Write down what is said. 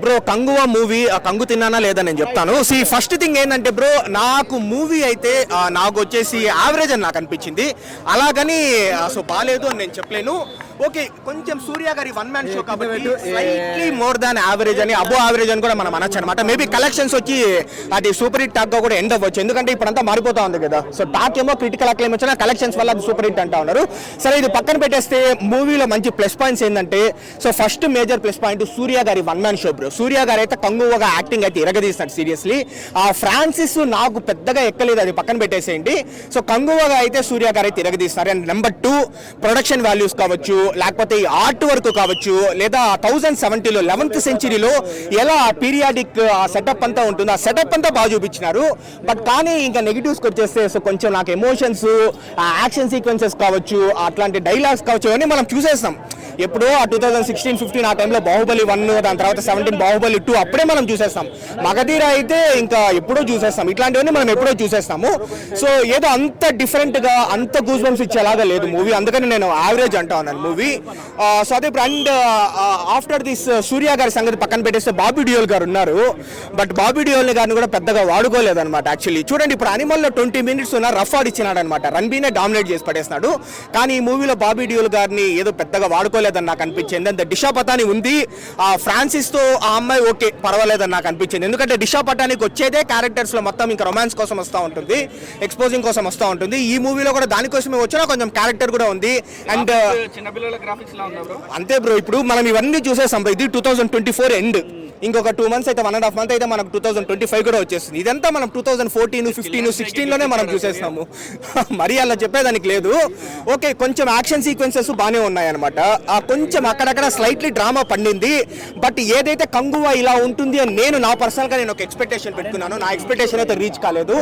Bro Kanguva movie కంగు తిన్నానా లేదా నేను చెప్తాను. ఫస్ట్ థింగ్ ఏంటంటే బ్రో, నాకు మూవీ అయితే నాకు వచ్చేసి యావరేజ్ అని నాకు అనిపించింది. అలాగని బాగాలేదు అని నేను చెప్పలేను. ఓకే, కొంచెం సూర్య గారి వన్ మ్యాన్ షో కాబట్టి స్లైట్లీ మోర్ దాన్ యావరేజ్ అని, అబో యావరేజ్ అని కూడా మనం అనొచ్చు అనమాట. మేబీ కలెక్షన్స్ వచ్చి అది సూపర్ హిట్ టాక్ గా కూడా ఎండ్ అవ్వచ్చు, ఎందుకంటే ఇప్పుడంతా మారిపోతా ఉంది కదా. సో టాక్ ఏమో క్రిటికల్ అక్లెయిమ్ వచ్చినా కలెక్షన్స్ వల్ల అది సూపర్ హిట్ అంటా ఉన్నారు. సరే, ఇది పక్కన పెట్టేస్తే మూవీలో మంచి ప్లస్ పాయింట్స్ ఏంటంటే, ఫస్ట్ మేజర్ ప్లస్ పాయింట్ సూర్య గారి వన్ మ్యాన్ షో బ్రో. సూర్య గారు అయితే కంగువగా యాక్టింగ్ అయితే ఇరగదీస్తాడు సీరియస్లీ. ఫ్రాన్సిస్ నాకు పెద్దగా ఎక్కలేదు, అది పక్కన పెట్టేసేయండి. కంగువగా అయితే సూర్య గారు అయితే ఇరగదీస్తారు. అండ్ నెంబర్ 2, ప్రొడక్షన్ వాల్యూస్ కావచ్చు, లేకపోతే ఈ ఆర్ట్ వర్క్ కావచ్చు, లేదా 1070లో 11th సెంచరీలో ఎలా పీరియాడిక్ సెటప్ అంతా ఉంటుందో ఆ సెటప్ అంతా బాగా చూపించినారు. బట్ కానీ ఇంకా నెగిటివ్స్కి వచ్చేస్తే కొంచెం నాకు ఎమోషన్స్, యాక్షన్ సీక్వెన్సెస్ కావచ్చు, అట్లాంటి డైలాగ్స్ కావచ్చు, అవన్నీ మనం చూసేస్తాం. ఎప్పుడో 2016-15 ఆ టైంలో బాహుబలి 1, దాని తర్వాత 17 బాహుబలి 2 అప్పుడే మనం చూసేస్తాం. మగధీర అయితే ఇంకా ఎప్పుడో చూసేస్తాం. ఇట్లాంటివన్నీ మనం ఎప్పుడో చూసేస్తాము. ఏదో అంత డిఫరెంట్ గా అంత గూస్ బంప్స్ ఇచ్చేలాగా లేదు మూవీ, అందుకని నేను యావరేజ్ అంటా ఉన్నాను మూవీ. అదే అండ్ ఆఫ్టర్ దిస్ సూర్య గారి సంగతి పక్కన పెట్టేస్తే బాబీ డియోల్ గారు ఉన్నారు. బట్ బాబీ డియోల్ గారిని కూడా పెద్దగా వాడుకోలేదు అనమాట. యాక్చువల్లీ చూడండి, ఇప్పుడు అనిమల్లో 20 minutes ఉన్న రఫ్ ఆడిచ్చినాడు అనమాట. రణబీర్నే డామినేట్ చేసి పడేసినాడు. కానీ ఈ మూవీలో బాబీ డియోల్ గారిని ఏదో పెద్దగా వాడుకోలేదని నాకు అనిపించింది. అంత దిశా పటాని ఉంది, ఫ్రాన్సిస్ తో ఆ అమ్మాయి ఓకే పర్వాలేదని నాకు అనిపించింది. ఎందుకంటే దిశా పటానికి వచ్చేదే క్యారెక్టర్స్ లో మొత్తం ఇంకా రొమాన్స్ కోసం వస్తూ ఉంటుంది, ఎక్స్పోజింగ్ కోసం వస్తూ ఉంటుంది. ఈ మూవీలో కూడా దానికోసమే వచ్చినా కొంచెం క్యారెక్టర్ కూడా ఉంది. అండ్ అంతే బ్రో, ఇప్పుడు మనం ఇవన్నీ చూసేసాం. ఇది 2024 ఎండ్, ఇంకొక 2 months అయితే 1.5 months అయితే మనకు 2025 కూడా వచ్చేస్తుంది. ఇదంతా మనం 2014, 15, 16లోనే మనం చూసేస్తాము. మరి అలా చెప్పేదానికి లేదు. ఓకే, కొంచెం యాక్షన్ సీక్వెన్సెస్ బాగానే ఉన్నాయన్నమాట. కొంచెం అక్కడక్కడ స్లైట్లీ డ్రామా పండింది. బట్ ఏదైతే కంగువా ఇలా ఉంటుంది అని నా పర్సనల్గా నేను ఒక ఎక్స్పెక్టేషన్ పెట్టుకున్నాను, నా ఎక్స్పెక్టేషన్ అయితే రీచ్ కాలేదు.